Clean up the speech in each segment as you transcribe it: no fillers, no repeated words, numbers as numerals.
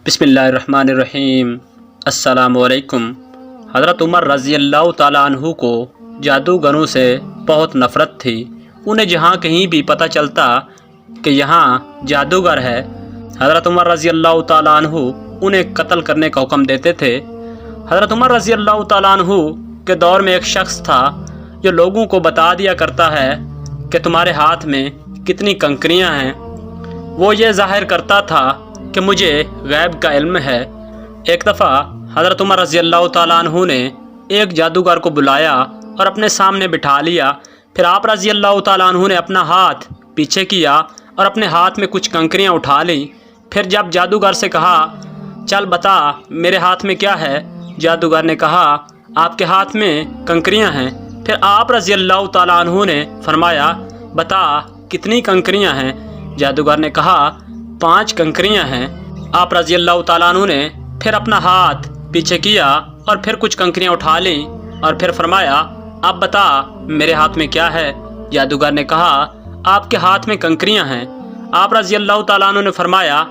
बिस्मिल्लाहिर्रहमानिर्रहीम। अस्सलामु अलैकुम। हज़रत उमर रज़ी अल्लाह ताला अन्हु को जादूगरों से बहुत नफ़रत थी। उन्हें जहाँ कहीं भी पता चलता कि यहाँ जादूगर है, हज़रत उमर रज़ी अल्लाह ताला अन्हु उन्हें कत्ल करने का हुक्म देते थे। हज़रत उमर रज़ी अल्लाह ताला अन्हु के दौर में एक शख्स था जो लोगों को बता दिया करता है कि तुम्हारे हाथ में कितनी कंकरियाँ हैं। वो ये ज़ाहिर करता था कि मुझे गैब का इल्म है। एक दफ़ा हज़रत उमर रज़ी अल्लाह ताला अन्हु ने एक जादूगर को बुलाया और अपने सामने बिठा लिया। फिर आप रज़ी अल्लाह ताला अन्हु ने अपना हाथ पीछे किया और अपने हाथ में कुछ कंकरियाँ उठा लीं। फिर जब जादूगर से कहा, चल बता मेरे हाथ में क्या है, जादूगर ने कहा, आपके हाथ में कंकरियाँ हैं। फिर आप रज़ी अल्लाह ताला अन्हु ने फरमाया, बता कितनी कंकरियाँ हैं। जादूगर ने कहा, 5 कंकरियाँ हैं। आप रज़ी अल्लाह ताला अन्हु ने फिर अपना हाथ पीछे किया और फिर कुछ कंकरियाँ उठा लीं और फिर फरमाया, अब बता मेरे हाथ में क्या है। जादूगर ने कहा, आपके हाथ में कंकरियाँ हैं। आप रज़ी अल्लाह ताला अन्हु ने फरमाया,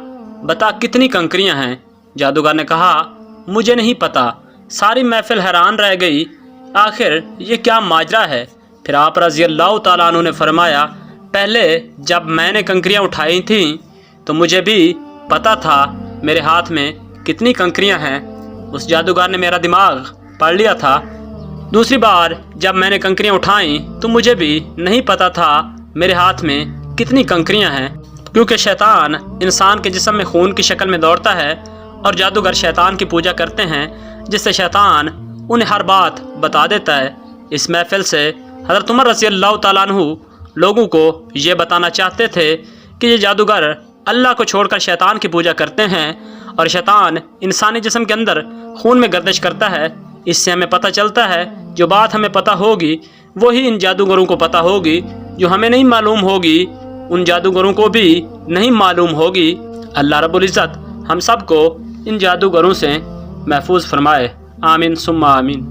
बता कितनी कंकरियाँ हैं। जादूगर ने कहा, मुझे नहीं पता। सारी महफिल हैरान रह गई, आखिर ये क्या माजरा है। फिर आप रज़ी अल्लाह ताला अन्हु ने फरमाया, पहले जब मैंने कंकरियाँ उठाई थीं तो मुझे भी पता था मेरे हाथ में कितनी कंकरियाँ हैं। उस जादूगर ने मेरा दिमाग पढ़ लिया था। दूसरी बार जब मैंने कंकरियाँ उठाई तो मुझे भी नहीं पता था मेरे हाथ में कितनी कंकरियाँ हैं, क्योंकि शैतान इंसान के जिस्म में खून की शक्ल में दौड़ता है और जादूगर शैतान की पूजा करते हैं, जिससे शैतान उन्हें हर बात बता देता है। इस महफिल से हज़रत उमर रज़ी अल्लाह ताला अन्हु लोगों को ये बताना चाहते थे कि ये जादूगर अल्लाह को छोड़कर शैतान की पूजा करते हैं और शैतान इंसानी जिस्म के अंदर खून में गर्दिश करता है। इससे हमें पता चलता है जो बात हमें पता होगी वही इन जादूगरों को पता होगी, जो हमें नहीं मालूम होगी उन जादूगरों को भी नहीं मालूम होगी। अल्लाह रब्बुल इज़्ज़त हम सब को इन जादूगरों से महफूज फरमाए। आमीन सुम्मा आमीन।